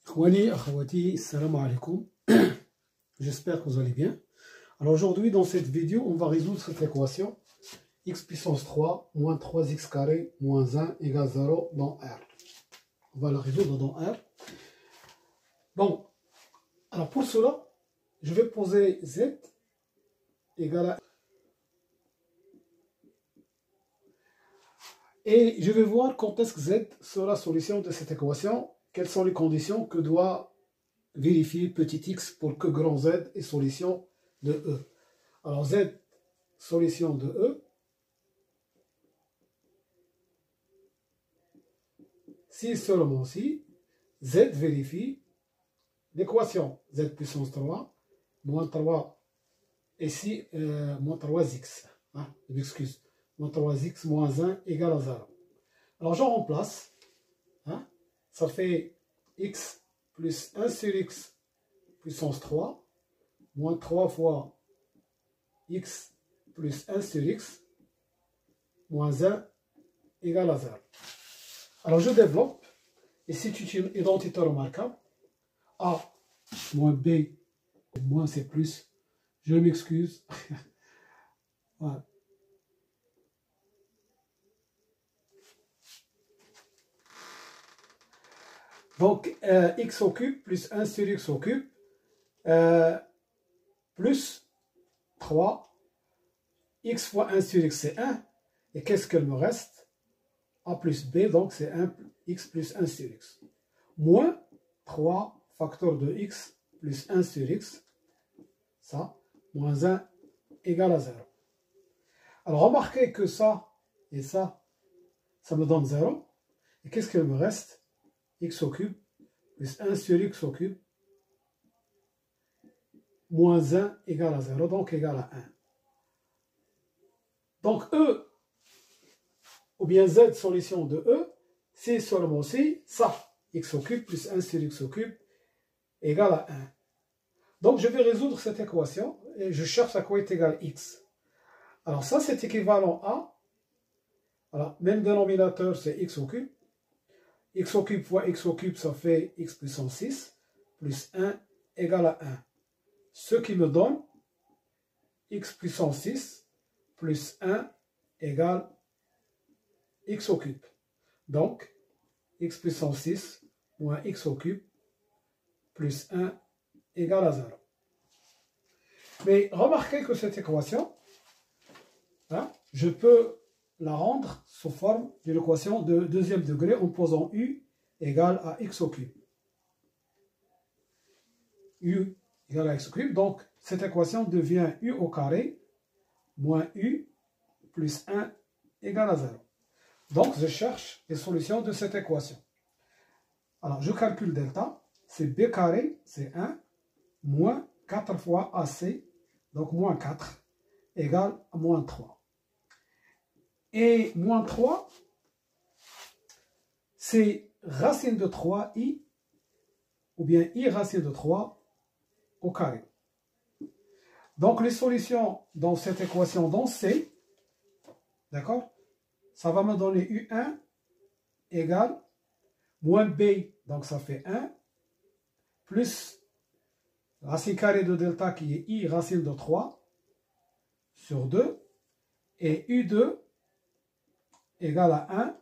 Khwani, akhawati, salam alaikum. J'espère que vous allez bien. Alors aujourd'hui, dans cette vidéo, on va résoudre cette équation x puissance 3 moins 3x carré moins 1 égale 0 dans R. On va la résoudre dans R. Bon, alors pour cela, je vais poser z égale à... Et je vais voir quand est-ce que z sera la solution de cette équation. Quelles sont les conditions que doit vérifier petit x pour que grand Z est solution de E. Alors Z, solution de E. Si seulement si, Z vérifie l'équation Z puissance 3, moins 3, ici, moins 3x. Hein, je m'excuse. Moins 3x moins 1 égale à 0. Alors j'en remplace. Hein, ça fait x plus 1 sur x puissance 3, moins 3 fois x plus 1 sur x, moins 1 égale à 0. Alors je développe, et c'est une identité remarquable, a moins b moins c plus, je m'excuse. Voilà. Donc, x au cube plus 1 sur x au cube plus 3. X fois 1 sur x, c'est 1. Et qu'est-ce qu'il me reste? A plus b, donc c'est 1 x plus 1 sur x. Moins 3 facteur de x plus 1 sur x. Ça, moins 1 égale à 0. Alors, remarquez que ça et ça me donne 0. Et qu'est-ce qu'il me reste? X au cube plus 1 sur x au cube moins 1 égale à 0, donc égale à 1. Donc E, ou bien Z, solution de E, c'est seulement si ça, x au cube plus 1 sur x au cube égale à 1. Donc je vais résoudre cette équation et je cherche à quoi est égal x. Alors ça, c'est équivalent à, alors même dénominateur, c'est x au cube. X au cube fois x au cube, ça fait x puissance 6, plus 1 égale à 1. Ce qui me donne x puissance 6 plus 1 égale x au cube. Donc, x puissance 6 moins x au cube plus 1 égale à 0. Mais remarquez que cette équation, hein, je peux la rendre sous forme d'une équation de deuxième degré en posant u égale à x au cube. U égale à x au cube. Donc, cette équation devient u au carré moins u plus 1 égale à 0. Donc, je cherche les solutions de cette équation. Alors, je calcule delta. C'est b carré, c'est 1, moins 4 fois ac, donc moins 4, égale à moins 3. Et moins 3, c'est racine de 3i, ou bien i racine de 3 au carré. Donc les solutions dans cette équation dans C, d'accord, ça va me donner U1 égale moins B, donc ça fait 1, plus racine carrée de delta qui est I racine de 3 sur 2, et U2 égale à 1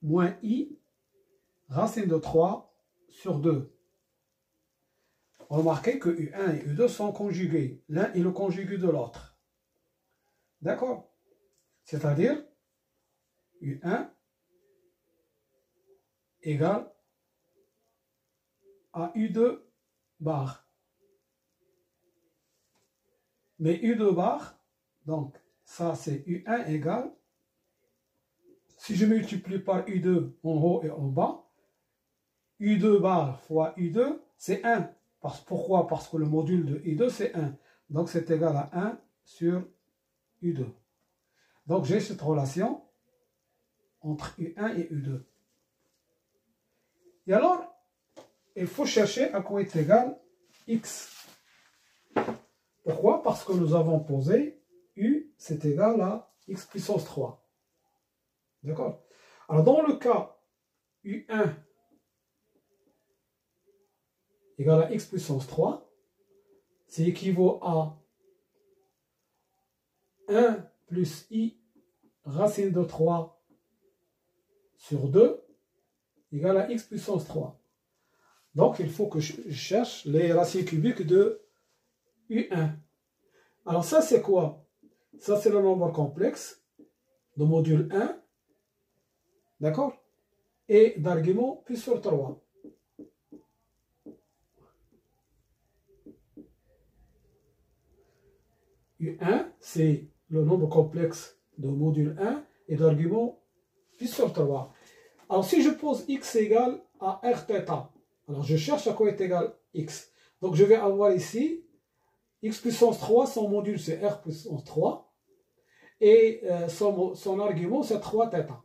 moins I racine de 3 sur 2. Remarquez que U1 et U2 sont conjugués. L'un est le conjugué de l'autre. D'accord? C'est-à-dire U1 égale à U2 bar. Mais U2 bar, donc ça c'est U1 égale, si je multiplie par U2 en haut et en bas, U2 bar fois U2, c'est 1. Pourquoi? Parce que le module de U2, c'est 1. Donc, c'est égal à 1 sur U2. Donc, j'ai cette relation entre U1 et U2. Et alors, il faut chercher à quoi est égal X. Pourquoi? Parce que nous avons posé U, c'est égal à X puissance 3. D'accord? Alors, dans le cas U1 égale à x puissance 3. C'est équivaut à 1 plus i racine de 3 sur 2 égale à x puissance 3. Donc, il faut que je cherche les racines cubiques de U1. Alors, ça, c'est quoi? Ça, c'est le nombre complexe de module 1, d'accord? Et d'argument pi sur 3. U1, c'est le nombre complexe de module 1 et d'argument pi sur 3. Alors, si je pose x égale à r θ, alors je cherche à quoi est égal x. Donc, je vais avoir ici x puissance 3, son module c'est r puissance 3, et son argument c'est 3θ.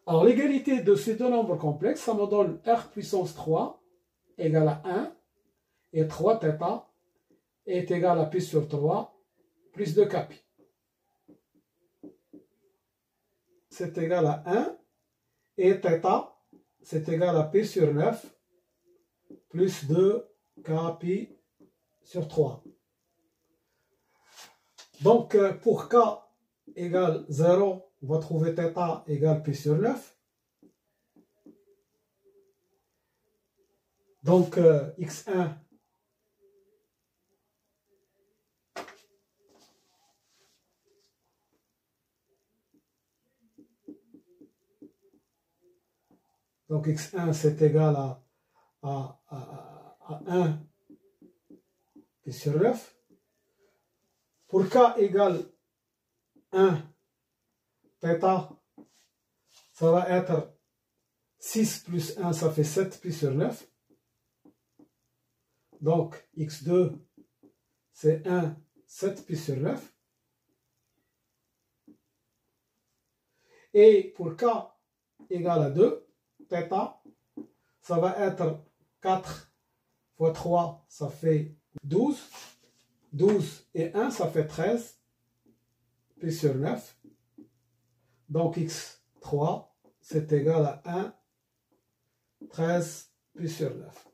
Alors, l'égalité de ces deux nombres complexes, ça me donne r puissance 3 égale à 1, et 3θ est égal à pi sur 3 plus 2kπ. C'est égal à 1 et θ c'est égal à pi sur 9 plus 2kπ sur 3. Donc pour k égale 0, on va trouver θ égale pi sur 9. Donc x1 donc x1 c'est égal à 1 pi sur 9. Pour k égale 1, θ, ça va être 6 plus 1, ça fait 7 pi sur 9. Donc x2, c'est 1, 7 pi sur 9. Et pour k égale à 2, θ, ça va être 4 fois 3, ça fait 12. 12 et 1, ça fait 13 pi sur 9. Donc x3, c'est égal à 1, 13 pi sur 9.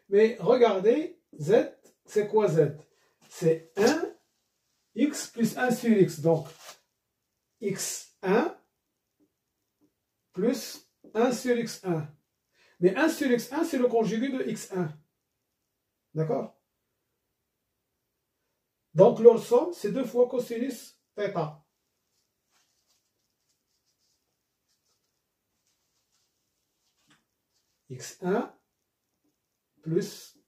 Mais regardez, z, c'est quoi z? C'est 1, x plus 1 sur x. Donc, x1 plus 1 sur x1. Mais 1 sur x1, c'est le conjugué de x1. D'accord? Donc, leur somme, c'est 2 fois cosinus θ. x1 plus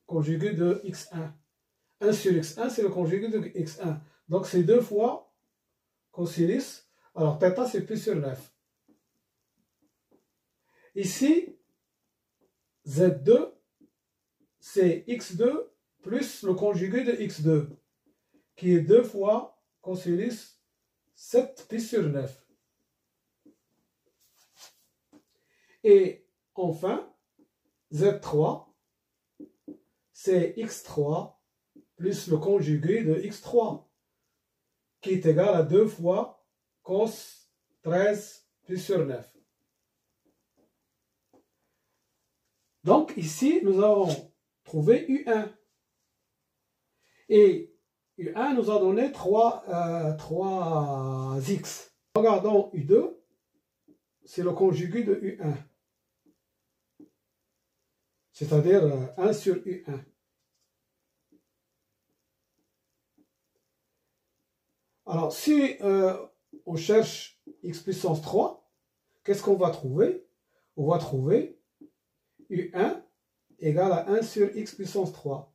conjugué de x1. 1 sur x1, c'est le conjugué de x1. Donc, c'est 2 fois cosinus. Alors, θ, c'est pi sur 9. Ici, z2, c'est x2 plus le conjugué de x2, qui est 2 fois cosinus 7 pi sur 9. Et enfin, z3, c'est x3 plus le conjugué de x3, qui est égal à 2 fois cos 13 pi sur 9. Donc ici, nous avons trouvé U1. Et U1 nous a donné 3x. Regardons U2, c'est le conjugué de U1. C'est-à-dire 1 sur U1. Alors, si on cherche x puissance 3, qu'est-ce qu'on va trouver? On va trouver U1 égale à 1 sur x puissance 3.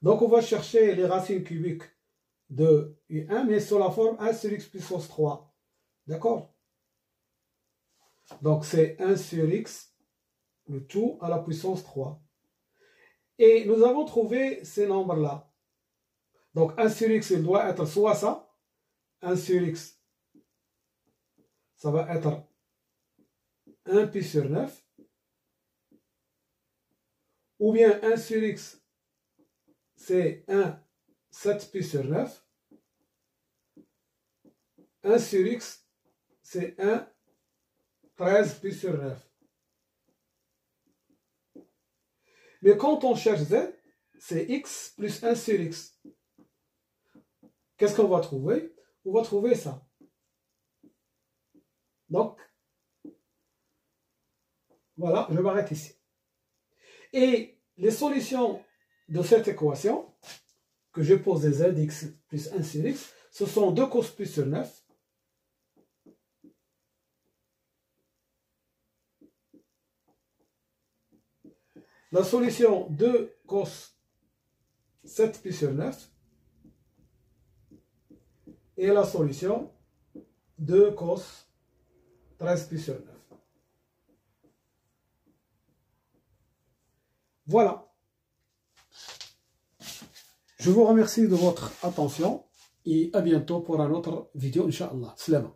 Donc, on va chercher les racines cubiques de U1, mais sous la forme 1 sur x puissance 3. D'accord? Donc, c'est 1 sur x, le tout à la puissance 3. Et nous avons trouvé ces nombres-là. Donc, 1 sur x, il doit être soit ça. 1 sur x, ça va être 1 pi sur 9. Ou bien 1 sur x, c'est 1, 7 pi sur 9. 1 sur x, c'est 1, 13 pi sur 9. Mais quand on cherche z, c'est x plus 1 sur x. Qu'est-ce qu'on va trouver? On va trouver ça. Donc, voilà, je m'arrête ici. Et les solutions de cette équation, que je pose zx plus 1 sur x, ce sont 2 cos pi sur 9. La solution 2 cos 7 pi sur 9. Et la solution 2 cos 13 pi sur 9. Voilà. Je vous remercie de votre attention et à bientôt pour une autre vidéo, Inch'Allah. Slama.